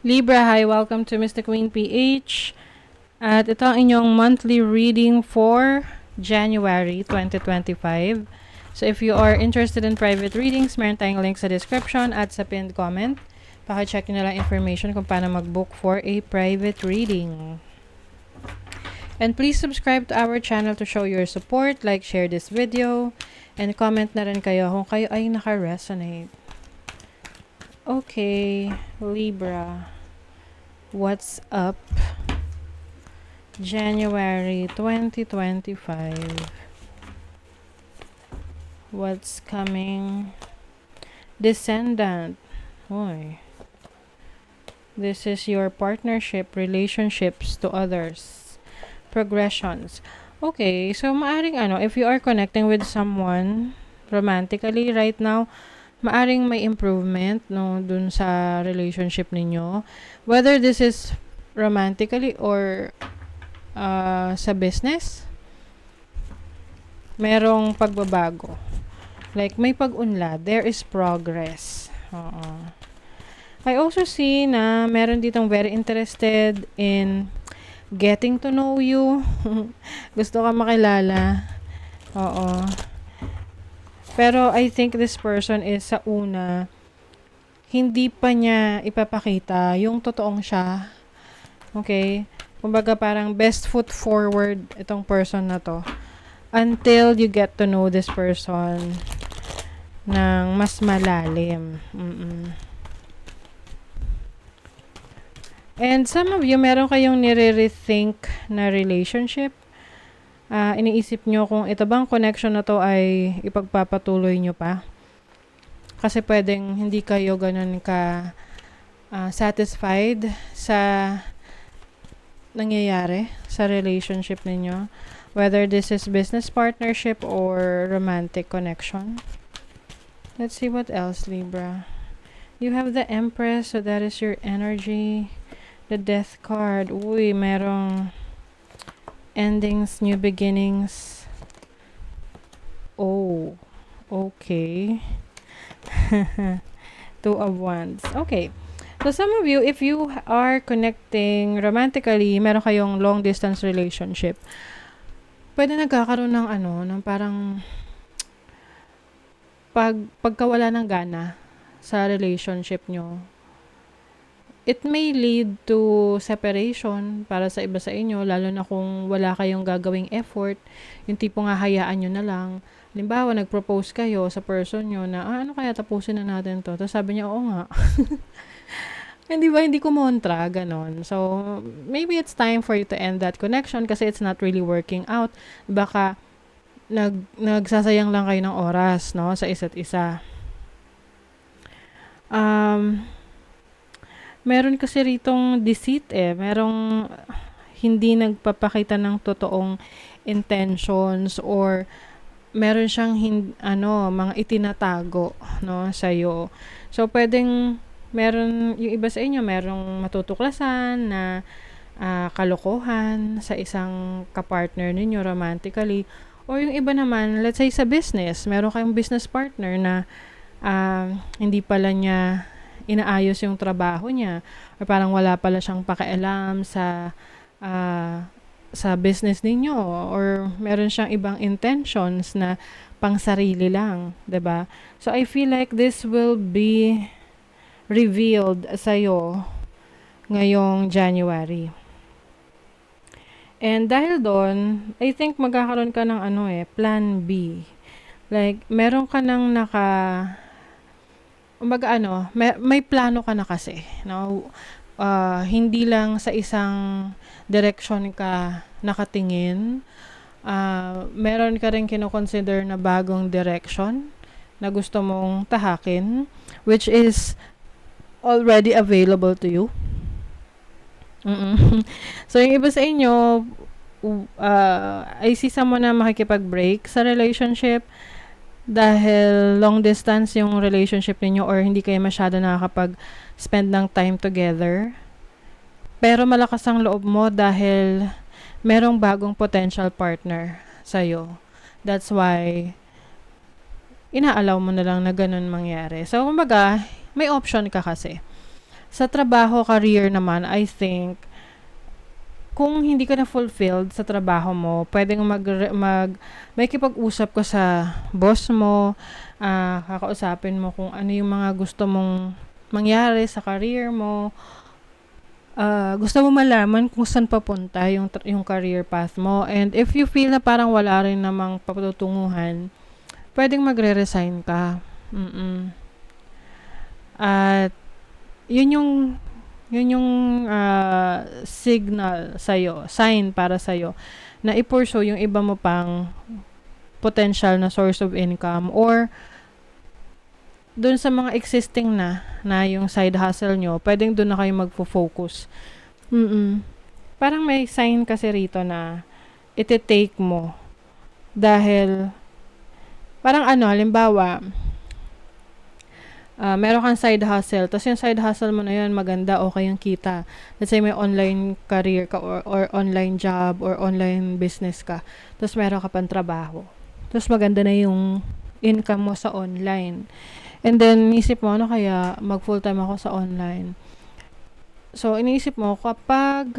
Libra, hi! Welcome to Mr. Queen PH. At ito ang inyong monthly reading for January 2025. So if you are interested in private readings, meron tayong link sa description at sa pinned comment. Paki-check nyo lang information kung paano mag-book for a private reading. And please subscribe to our channel to show your support, like, share this video, and comment na rin kayo kung kayo ay naka-resonate. Okay, Libra. What's up? January 2025. What's coming? Descendant. Oy. This is your partnership, relationships to others. Progressions. Okay, so maaring if you are connecting with someone romantically right now, maaring may improvement dun sa relationship ninyo, whether this is romantically or sa business. Merong pagbabago, like may pag-unlad, there is progress. I also see na meron ditong very interested in getting to know you. Gusto ka makilala. Pero I think this person is sa una, hindi pa niya ipapakita yung totoong siya. Okay? Kumbaga parang best foot forward itong person na to until you get to know this person ng mas malalim. And some of you, meron kayong nire-rethink na relationship. Iniisip nyo kung ito bang connection na to ay ipagpapatuloy nyo pa. Kasi pwedeng hindi kayo ganun ka satisfied sa nangyayari sa relationship ninyo. Whether this is business partnership or romantic connection. Let's see what else, Libra. You have the Empress, so that is your energy. The Death card. Uy, merong endings, new beginnings. Oh, okay. Two of Wands. Okay. So some of you, if you are connecting romantically, meron kayong long distance relationship, pwede nagkakaroon ng ng parang pagkawala ng gana sa relationship nyo. It may lead to separation para sa iba sa inyo, lalo na kung wala kayong gagawing effort, yung tipong hahayaan nyo na lang. Halimbawa, nag-propose kayo sa person nyo na, ano kaya tapusin na natin to? Tapos sabi niya, oo nga. Hindi ba, hindi kumontra, ganon. So, maybe it's time for you to end that connection kasi it's not really working out. Baka, nagsasayang lang kayo ng oras, no, sa isa't isa. Meron kasi ritong deceit merong hindi nagpapakita ng totoong intentions or meron siyang mga itinatago, no, sa'yo. So, pwedeng meron, yung iba sa inyo, merong matutuklasan na kalokohan sa isang kapartner ninyo romantically. Or yung iba naman, let's say sa business, meron kayong business partner na hindi pala niya inaayos yung trabaho niya or parang wala pala siyang pakialam sa business ninyo or meron siyang ibang intentions na pang sarili lang, 'di ba? So I feel like this will be revealed sa'yo ngayong January. And dahil doon, I think magkakaroon ka ng plan B. Like, meron ka nang may plano ka na kasi, no? Hindi lang sa isang direction ka nakatingin. Meron ka rin kino-consider na bagong direction na gusto mong tahakin, which is already available to you. So, yung iba sa inyo, I see someone na makikipag-break sa relationship dahil long distance yung relationship niyo or hindi kayo masyado nakakapag-spend ng time together. Pero malakas ang loob mo dahil merong bagong potential partner sa'yo. That's why inaalaw mo na lang na ganun mangyari. So, kumbaga, may option ka kasi. Sa trabaho, career naman, I think, kung hindi ka na fulfilled sa trabaho mo, pwedeng may kipag-usap ka sa boss mo, kakausapin mo kung ano yung mga gusto mong mangyari sa career mo. Gusto mo malaman kung saan papunta yung career path mo. And if you feel na parang wala rin namang patutunguhan, pwedeng magre-resign ka. At yun yung signal sa'yo, sign para sa'yo, na i-pursue yung iba mo pang potential na source of income, or dun sa mga existing na yung side hustle nyo, pwedeng dun na kayo magfo-focus. Parang may sign kasi rito na iti-take mo. Dahil, parang halimbawa, meron kang side hustle, tapos yung side hustle mo na yun, maganda, okay yung kita. Let's say may online career ka, or online job, or online business ka, tapos meron ka pang trabaho. Tapos maganda na yung income mo sa online. And then, inisip mo, kaya mag full-time ako sa online. So, iniisip mo, kapag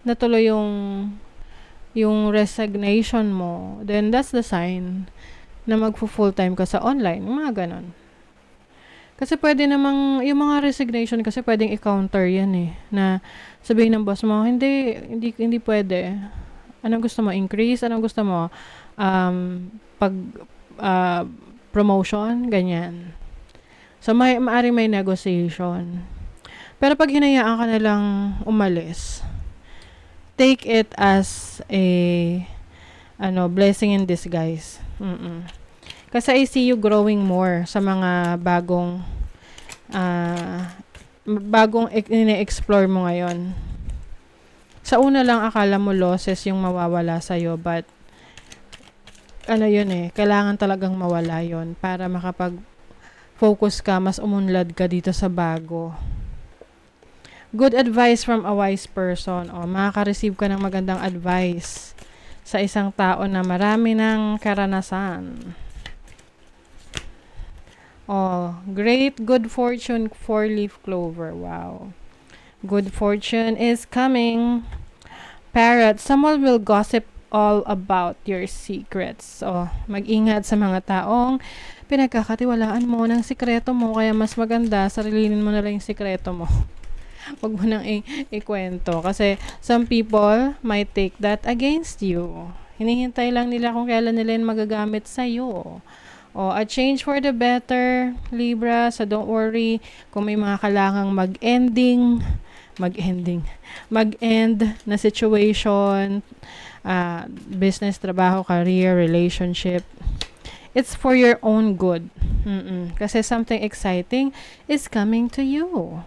natuloy yung resignation mo, then that's the sign na mag-full-time ka sa online. Mga ganon. Kasi pwede namang, yung mga resignation kasi pwedeng i-counter yan na sabihin ng boss mo, hindi pwede. Anong gusto mo? Increase? Anong gusto mo? Promotion? Ganyan. So, maaaring may negotiation. Pero pag hinayaan ka na lang umalis, take it as a blessing in disguise. Kasi I see you growing more sa mga bagong ine-explore mo ngayon. Sa una lang akala mo losses yung mawawala sa'yo, but kailangan talagang mawala yon para makapag-focus ka, mas umunlad ka dito sa bago. Good advice from a wise person. Makaka-receive ka ng magandang advice sa isang tao na marami ng karanasan. Great good fortune, 4-leaf clover. Wow. Good fortune is coming. Parrot, someone will gossip all about your secrets. Mag-ingat sa mga taong pinagkakatiwalaan mo ng sikreto mo, kaya mas maganda, sarilinin mo na lang yung sikreto mo. Huwag mo nang ikwento. Kasi some people might take that against you. Hinihintay lang nila kung kailan nila yung magagamit sa'yo. A change for the better, Libra. So don't worry kung may mga kailangang mag-end na situation, business, trabaho, career, relationship. It's for your own good. Kasi something exciting is coming to you.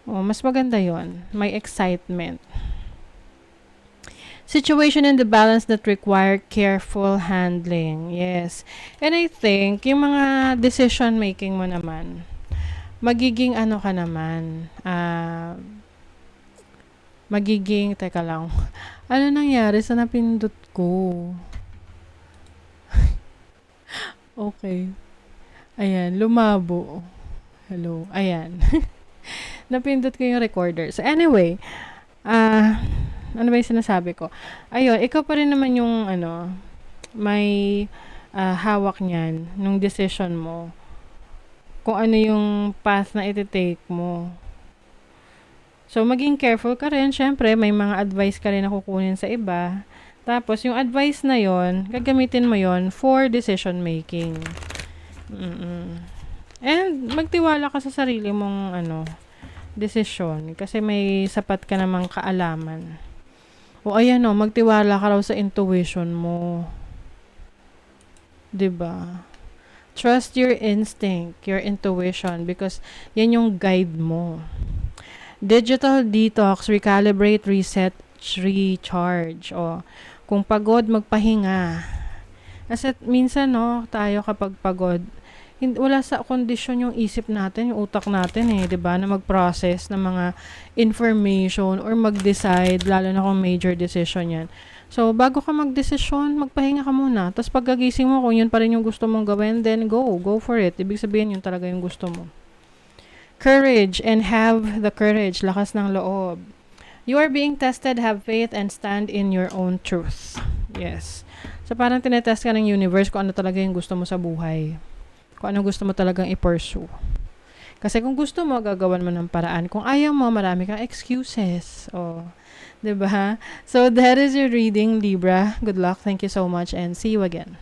Mas maganda yon. May excitement. Situation in the balance that require careful handling. Yes. And I think, yung mga decision making mo naman, magiging ka naman, teka lang, ano nangyari sa napindot ko? Okay. Ayan, lumabo. Hello. Ayan. Napindot ko yung recorder. So anyway, ano ba yung sinasabi ko? Ayun, ikaw pa rin naman yung may hawak niyan nung decision mo. Kung ano yung path na iti-take mo. So, maging careful ka rin. Syempre, may mga advice ka rin na kukunin sa iba. Tapos, yung advice na yon, gagamitin mo yon for decision making. And, magtiwala ka sa sarili mong decision. Kasi may sapat ka namang kaalaman. Ayan magtiwala ka raw sa intuition mo. 'Di ba? Trust your instinct, your intuition, because yan yung guide mo. Digital detox, recalibrate, reset, recharge. Kung pagod, magpahinga. Kasi minsan tayo kapag pagod, wala sa kondisyon yung isip natin, yung utak natin 'di ba, na mag-process ng mga information or mag-decide, lalo na kung major decision 'yan. So, bago ka mag-desisyon, magpahinga ka muna. Tapos pagkagising mo, kung yun pa rin yung gusto mong gawin, then go for it. Ibig sabihin, yun talaga yung gusto mo. Courage and have the courage, lakas ng loob. You are being tested, have faith, and stand in your own truth. Yes. So parang tinetest ka ng universe kung ano talaga yung gusto mo sa buhay. Kung ano gusto mo talagang i-pursue. Kasi kung gusto mo, gagawan mo ng paraan. Kung ayaw mo, marami kang excuses. Oh, 'di ba? So that is your reading, Libra. Good luck. Thank you so much and see you again.